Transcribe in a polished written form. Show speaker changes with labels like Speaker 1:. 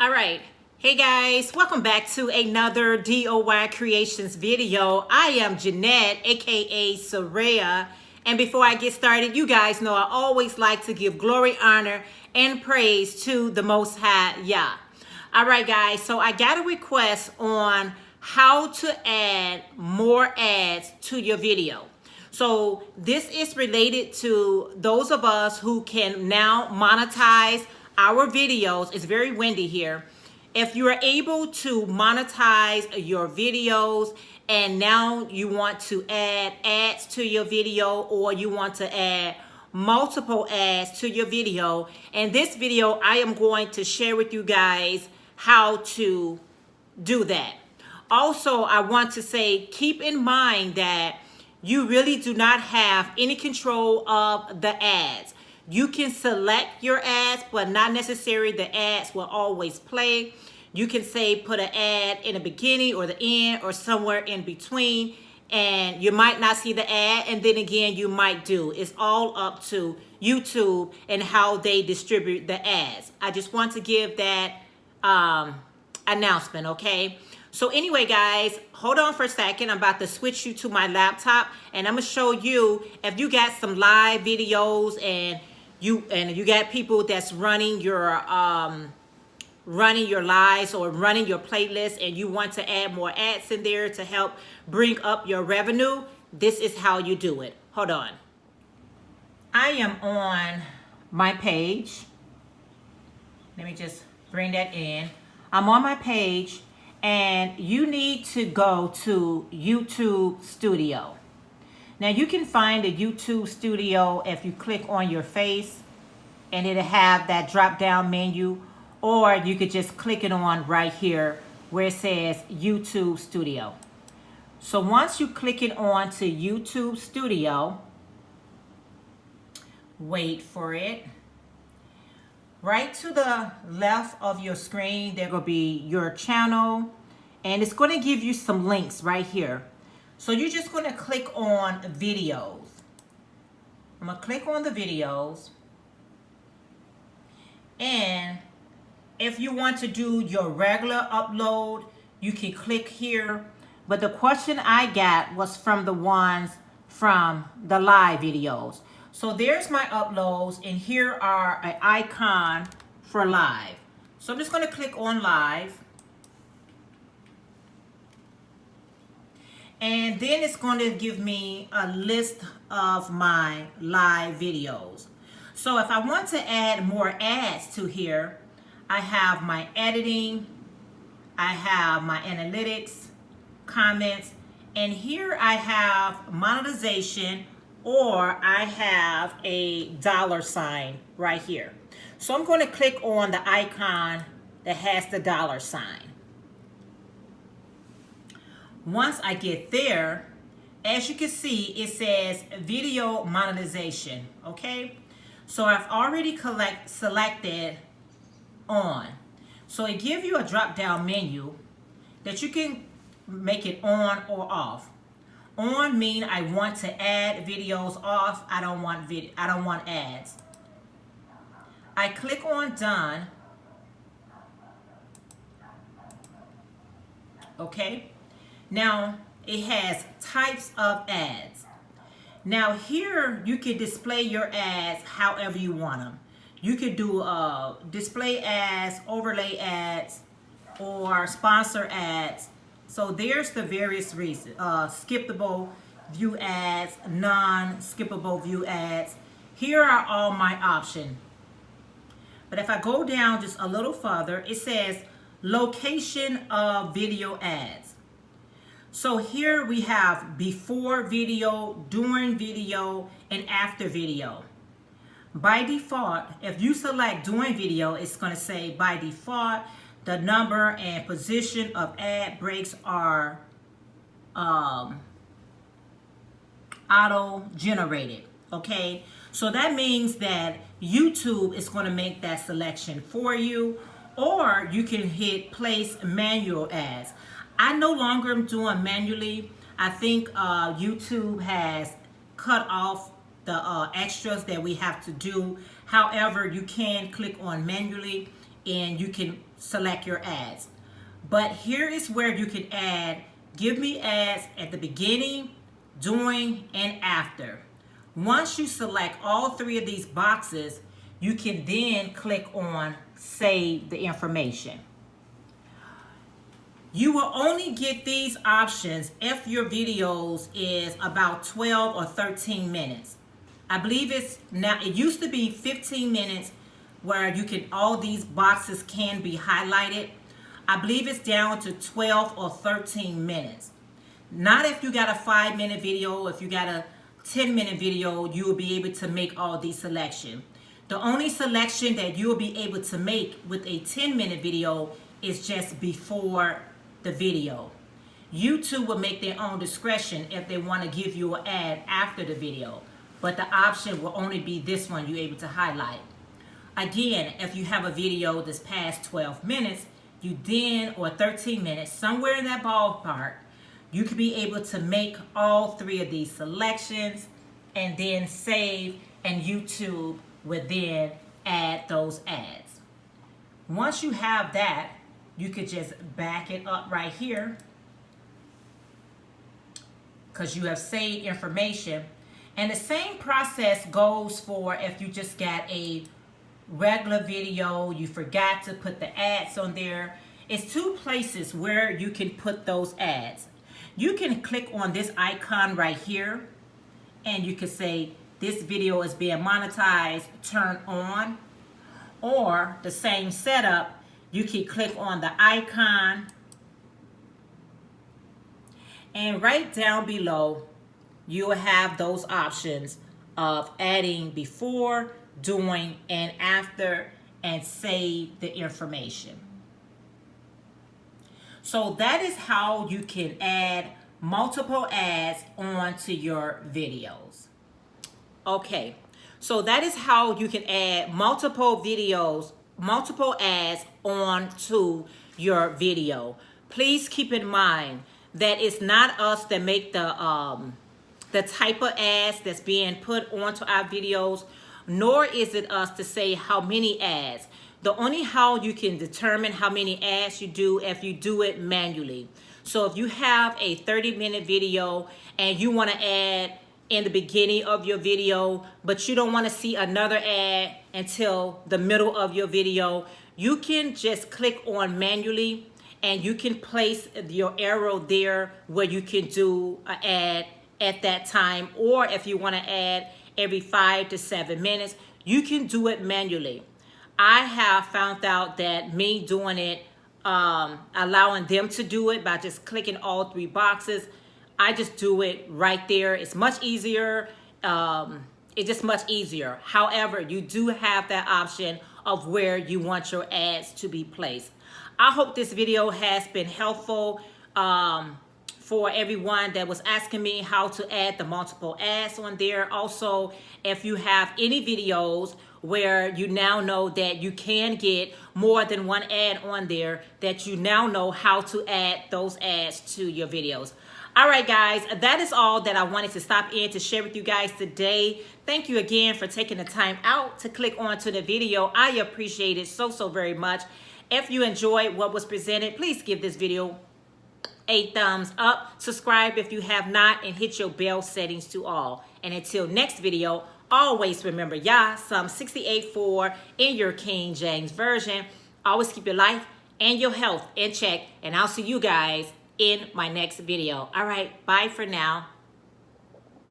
Speaker 1: All right. Hey guys, welcome back to another DOY Creations video. I am Jeanette, aka Soraya. And before I get started, you guys know I always like to give glory, honor, and praise to the Most High Yah. All right, guys, so I got a request on how to add more ads to your video. So this is related to those of us who can now monetize our videos. It's very windy here. If you are able to monetize your videos and now you want to add ads to your video, or you want to add multiple ads to your video, in this video I am going to share with you guys how to do that. Also, I want to say, keep in mind that you really do not have any control of the ads. You can select your ads, but not necessarily the ads will always play. You can say put an ad in the beginning or the end or somewhere in between, and you might not see the ad, and then again you might do. It's all up to YouTube and how they distribute the ads. I just want to give that announcement, okay? So anyway, guys, hold on for a second. I'm about to switch you to my laptop, and I'm gonna show you if you got some live videos and you got people that's running your lives or running your playlist, and you want to add more ads in there to help bring up your revenue. This is how you do it. Hold on. I am on my page. Let me just bring that in. I'm on my page, and you need to go to YouTube Studio. Now you can find the YouTube Studio if you click on your face, and it'll have that drop down menu, or you could just click it on right here where it says YouTube Studio. So once you click it on to YouTube Studio, wait for it. Right to the left of your screen, there will be your channel, and it's going to give you some links right here. So you're just going to click on videos. I'm going to click on the videos. And if you want to do your regular upload, you can click here. But the question I got was from the ones from the live videos. So there's my uploads, and here are an icon for live. So I'm just going to click on live. And then it's going to give me a list of my live videos. So if I want to add more ads to here, I have my editing, I have my analytics, comments, and here I have monetization, or I have a $sign right here. So I'm going to click on the icon that has the $sign. Once I get there, as you can see, it says video monetization, okay? So I've already selected on. So it gives you a drop down menu that you can make it on or off. On mean I want to add videos. Off, I don't want ads. I click on done. Okay. Now it has types of ads. Now here you can display your ads however you want them. You could do display ads, overlay ads, or sponsor ads. So there's the various reasons. Skippable view ads, non-skippable view ads. Here are all my options. But if I go down just a little further, it says location of video ads. So here we have before video, during video, and after video. By default, if you select during video, it's going to say by default, the number and position of ad breaks are auto-generated, okay? So that means that YouTube is going to make that selection for you, or you can hit place manual ads. I no longer am doing manually. I think YouTube has cut off the extras that we have to do. However, you can click on manually, and you can select your ads. But here is where you can add give me ads at the beginning, during, and after. Once you select all three of these boxes, you can then click on save the information. You will only get these options if your videos is about 12 or 13 minutes. I believe it's now, it used to be 15 minutes where you can, all these boxes can be highlighted. I believe it's down to 12 or 13 minutes. Not if you got a 5-minute video. If you got a 10-minute video, you will be able to make all these selections. The only selection that you will be able to make with a 10-minute video is just before the video. YouTube will make their own discretion if they want to give you an ad after the video, but the option will only be this one you're able to highlight. Again, if you have a video that's past 12 minutes, you then, or 13 minutes, somewhere in that ballpark, you could be able to make all three of these selections and then save, and YouTube will then add those ads. Once you have that, you could just back it up right here because you have saved information. And the same process goes for if you just got a regular video, you forgot to put the ads on there. It's two places where you can put those ads. You can click on this icon right here and you can say this video is being monetized, turn on. Or the same setup, you can click on the icon and right down below you'll have those options of adding before, during, and after, and save the information. So that is how you can add multiple ads onto your videos. Okay, so that is how you can add multiple videos, multiple ads onto your video. Please keep in mind that it's not us that make the type of ads that's being put onto our videos, nor is it us to say how many ads. The only how you can determine how many ads you do if you do it manually. So if you have a 30-minute video and you want to add in the beginning of your video, but you don't want to see another ad until the middle of your video, you can just click on manually and you can place your arrow there where you can do an ad at that time. Or if you want to add every 5 to 7 minutes, you can do it manually. I have found out that me doing it, allowing them to do it by just clicking all three boxes, I just do it right there. It's much easier. It's just much easier. However, you do have that option of where you want your ads to be placed. I hope this video has been helpful for everyone that was asking me how to add the multiple ads on there. Also, if you have any videos where you now know that you can get more than one ad on there, that you now know how to add those ads to your videos. All right, guys, that is all that I wanted to stop in to share with you guys today. Thank you again for taking the time out to click onto the video. I appreciate it so very much. If you enjoyed what was presented, please give this video a thumbs up. Subscribe if you have not, and hit your bell settings to all. And until next video, always remember, Yah, Psalm 68:4 in your King James Version. Always keep your life and your health in check. And I'll see you guys in my next video. All right, bye for now.